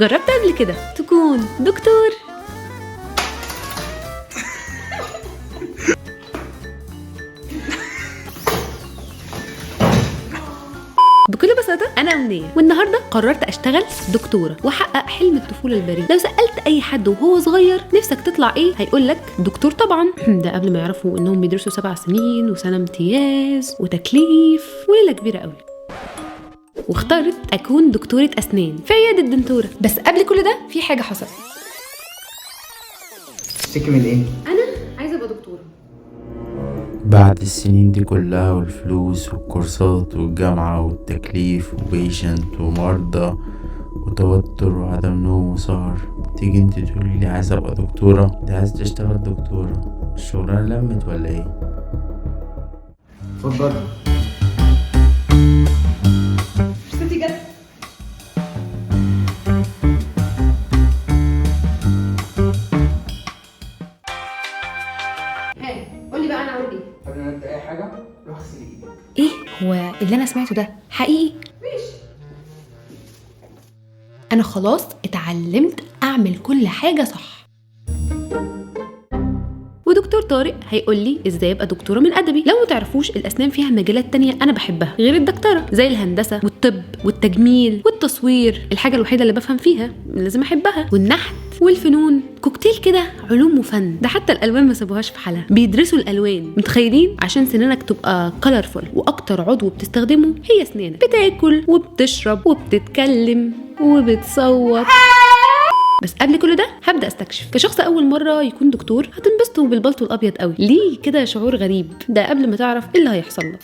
جربت قبل كده تكون دكتور؟ بكل بساطة أنا أمنية، والنهاردة قررت أشتغل دكتورة وأحقق حلم الطفولة البريء. لو سألت أي حد وهو صغير نفسك تطلع إيه هيقولك دكتور طبعا. ده قبل ما يعرفوا إنهم بيدرسوا 7 سنين وسنة امتياز وتكليف وليلة كبيرة قوي. واخترت أكون دكتورة أسنان في عيادة دنتورة. بس قبل كل ده في حاجة حصلت. تشتكي من إيه؟ أنا عايزة أبقى دكتورة. بعد السنين دي كلها والفلوس والكورسات والجامعة والتكليف وبيشنت ومرضى وتوتر وعدم نوم وسهر، تيجي انت تقولي لي عايزة ابقى دكتورة؟ انت عايزة تشتغل دكتورة؟ الشغلانة لمت ولا ايه؟ اتفضل. ستي جت. قولي بقى أنا عامل إيه؟ قبل ما نبدأ أي حاجة روح اغسل إيدك. ايه هو اللي انا سمعته ده حقيقي؟ ماشي. انا خلاص اتعلمت اعمل كل حاجه صح. ودكتور طارق هيقول لي ازاي ابقى دكتوره من ادبي. لو ما تعرفوش الاسنان فيها مجالات تانية انا بحبها غير الدكتوره، زي الهندسه والطب والتجميل والتصوير. الحاجه الوحيده اللي بفهم فيها لازم احبها، والنحت والفنون. كوكتيل كده علوم وفن. ده حتى الالوان ما سابوهاش في حالها، بيدرسوا الالوان. متخيلين؟ عشان سنانك تبقى كولرفول واكتر عضو بتستخدمه هي اسنانك. بتاكل وبتشرب وبتتكلم وبتصوت. بس قبل كل ده هبدا استكشف. كشخص اول مره يكون دكتور هتنبسطوا بالبلطو الابيض قوي. ليه كده شعور غريب؟ ده قبل ما تعرف ايه اللي هيحصل لك.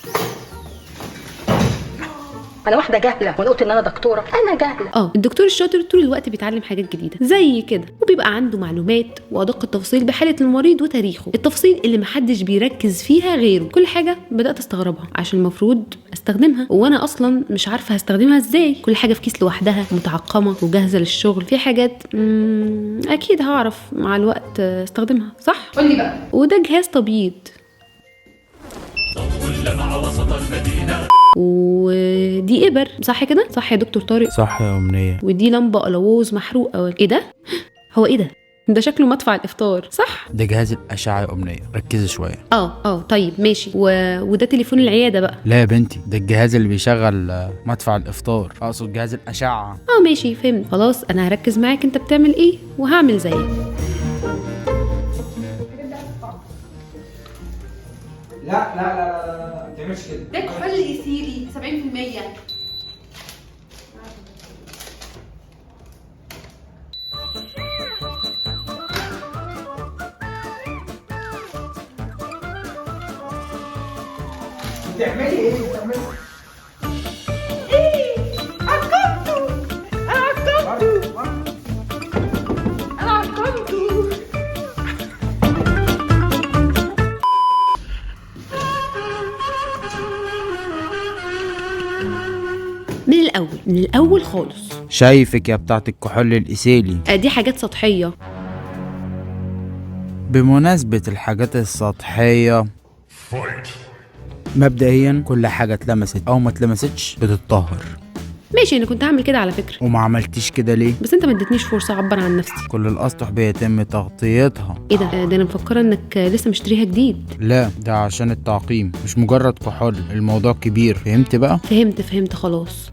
انا واحده جاهله وقلت ان انا دكتوره. انا جاهله. الدكتور الشاطر طول الوقت بيتعلم حاجات جديده زي كده، وبيبقى عنده معلومات وادق التفاصيل بحاله المريض وتاريخه. التفاصيل اللي محدش بيركز فيها غيره. كل حاجه بدات استغربها عشان المفروض استخدمها وانا اصلا مش عارفه هستخدمها ازاي. كل حاجه في كيس لوحدها متعقمه وجاهزه للشغل. في حاجات اكيد هعرف مع الوقت استخدمها صح. قولي بقى. وده جهاز تبييض. ودي إبر صح كده؟ صح يا دكتور طارق؟ صح يا أمنية. ودي لمبة ألووز محروقة. ايه ده؟ هو ايه ده؟ ده شكله مدفع الإفطار صح؟ ده جهاز الأشعة يا أمنية، ركزي شوية. طيب ماشي. وده تليفون العيادة بقى. لا يا بنتي، ده الجهاز اللي بيشغل مدفع الإفطار، أقصد جهاز الأشعة. ماشي فهمت. خلاص أنا هركز معاك أنت بتعمل ايه وهعمل زيك. لا لا لا لا لا لا، ما تعملش كده. ده كحول إيثيلي 70%. بتعملي ايه؟ بتعملي من الأول خالص. شايفك يا بتاعت الكحول الإيثيلي. دي حاجات سطحية. بمناسبة الحاجات السطحية، مبدئيا كل حاجة اتلمست أو ما اتلمستش بتتطهر. ماشي، أنا كنت هعمل كده على فكرة. وما عملتيش كده ليه؟ بس أنت ما اديتنيش فرصة أعبر عن نفسي. كل الأسطح بيتم تغطيتها. ايه ده؟ أنا مفكرة إنك لسه مشتريها جديد. لا، ده عشان التعقيم مش مجرد كحول. الموضوع كبير، فهمت بقى؟ فهمت خلاص.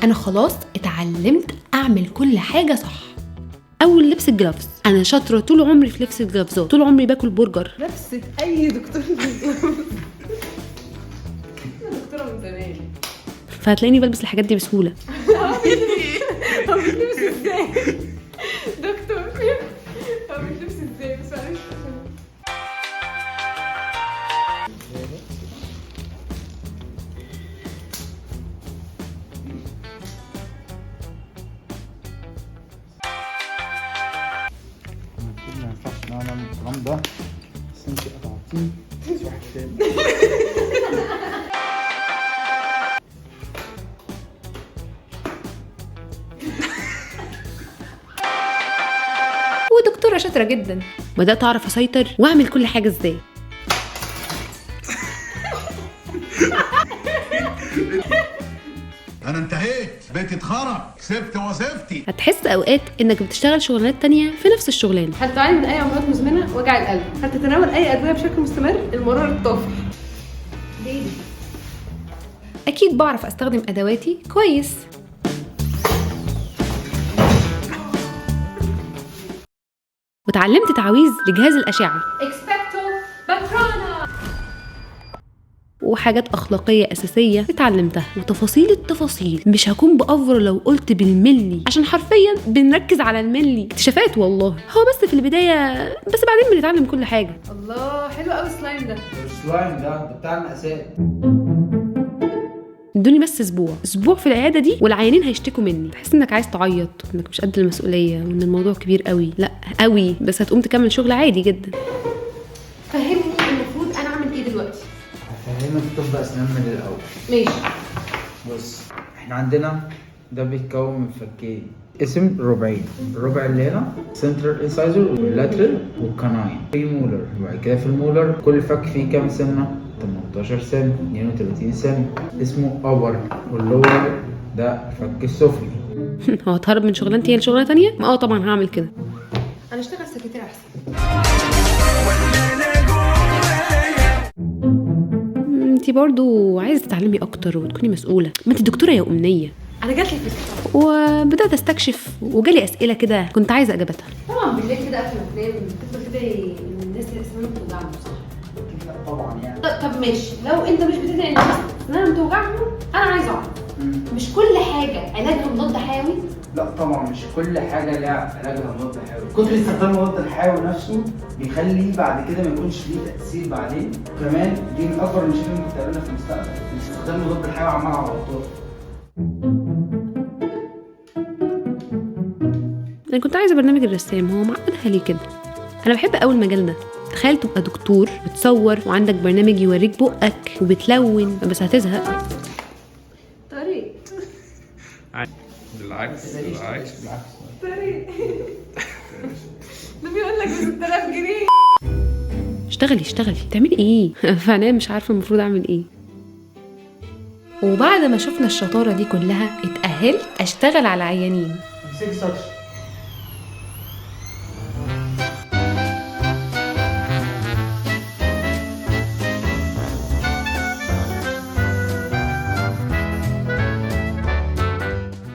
أنا خلاص اتعلمت أعمل كل حاجة صح. أول لبس الجلافز. أنا شاطرة طول عمري في لبس الجلافزات. طول عمري باكل برجر. لبست اي دكتور دكتوره من زمان. فهتلاقيني بلبس الحاجات دي بسهولة. هو بيلبس ازاي دكتور؟ هو بيلبس ازاي؟ بس معلش. ما ينفعش نعمل الكلام ده، بس انت قطعتيه. مش واحد تاني. ودكتورة شاطرة جدا. بدأت أعرف أسيطر وأعمل كل حاجة إزاي. انا انتهيت، بيتي اتخرب، سبت وظيفتي. هتحس اوقات انك بتشتغل شغلانات تانية في نفس الشغلانه. هل تعاني من اي امراض مزمنه؟ وجع القلب؟ هل تتناول اي ادويه بشكل مستمر؟ المرار الطافح؟ ليه؟ اكيد بعرف استخدم ادواتي كويس. وتعلمت تعويذ لجهاز الاشعه اكسبكتو باترانا. وحاجات اخلاقيه اساسيه اتعلمتها، وتفاصيل التفاصيل مش هكون بأفور لو قلت بالملي، عشان حرفيا بنركز على الملي. اكتشافات والله، هو بس في البدايه، بس بعدين بنتعلم كل حاجه. الله حلو قوي السلايم ده. السلايم ده بتاع المقاسات. ادوني بس اسبوع في العياده دي والعيانين هيشتكوا مني. تحس انك عايز تعيط وانك مش قد المسؤوليه وان الموضوع كبير قوي. لا قوي، بس هتقوم تكمل شغل عادي جدا. فهمني المفروض انا اعمل ايه دلوقتي؟ هفهمك طب اسنان من الاول. ماشي. بص، احنا عندنا ده بيتكون من فكين، اسم ربعين. الربع اللي هنا سنترال انسايزر واللاترال والكاناين. في مولر، وبعد كده في المولر كل فك فيه كام سنه؟ 18 سن، 32 سن. اسمه ابر، واللور ده الفك السفلي. هو هتهرب من شغلانتي هي لشغلانه تانية؟ ما طبعا هعمل كده. انا اشتغل سكرتير احسن. انتي برضو عايزه تتعلمي اكتر وتكوني مسؤوله. ما انتي دكتوره يا امنيه. انا جات لي فكره وبدات استكشف وجالي اسئله كده كنت عايزه اجابتها. طبعا بالليل كده قبل ما تنام بتفضل كده الناس اللي اسنانهم بتوجعهم، صح؟ طبعا يعني. طب ماشي، لو انت مش بتدعي الناس اسنانهم بتوجعهم، انا عايزه اعرف مش كل حاجه علاجها مضاد حيوي؟ لا طبعا مش كل حاجه لها علاجها مضاد حيوي. كتر استخدام المضاد الحيوي نفسه بيخلي بعد كده ما يكونش ليه تاثير بعدين. كمان دي من اكبر المشاكل اللي ممكن تقابلنا في المستقبل، استخدام المضاد الحيوي عمال على بطال. انا كنت عايزه برنامج الرسام، هو معقدها ليه كده؟ انا بحب قوي المجال ده. تخيل تبقى دكتور بتصور وعندك برنامج يوريك بقك وبتلون، بس هتزهق. طريق بالعكس طريق ده بيقول لك ب 6000 جنيه. اشتغلي تعملي ايه؟ فانا مش عارفه المفروض اعمل ايه. وبعد ما شفنا الشطاره دي كلها اتأهلت اشتغل على عيانين. امسك سكشن.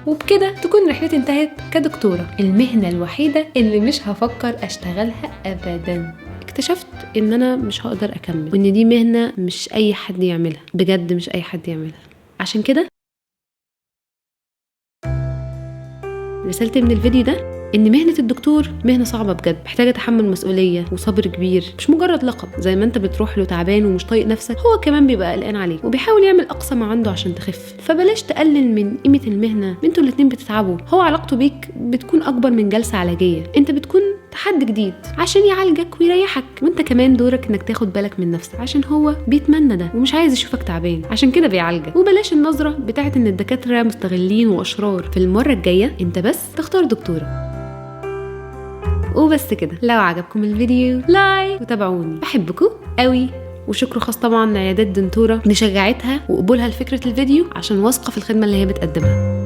وبكده تكون رحلتي انتهت كدكتورة، المهنة الوحيدة اللي مش هفكر اشتغلها ابدا. اكتشفت ان انا مش هقدر اكمل، وان دي مهنة مش اي حد يعملها، بجد مش اي حد يعملها. عشان كده رسالتي من الفيديو ده ان مهنة الدكتور مهنة صعبة بجد، محتاجة تحمل مسؤولية وصبر كبير، مش مجرد لقب. زي ما انت بتروح له تعبان ومش طايق نفسك، هو كمان بيبقى قلقان عليك وبيحاول يعمل اقصى ما عنده عشان تخف. فبلاش تقلل من قيمة المهنة، انتوا الاتنين بتتعبوا. هو علاقته بيك بتكون اكبر من جلسة علاجية، انت بتكون تحدي جديد عشان يعالجك ويريحك، وانت كمان دورك انك تاخد بالك من نفسك عشان هو بيتمنى ده ومش عايز يشوفك تعبان، عشان كده بيعالجك. وبلاش النظرة بتاعت ان الدكاترة مستغلين واشرار. في المرة الجاية انت بس تختار دكتورة. وبس كده. لو عجبكم الفيديو لايك وتابعوني، بحبكم قوي. وشكر خاص طبعا لعيادات دنتورة لشجاعتها وقبولها لفكرة الفيديو، عشان واثقة في الخدمة اللي هي بتقدمها.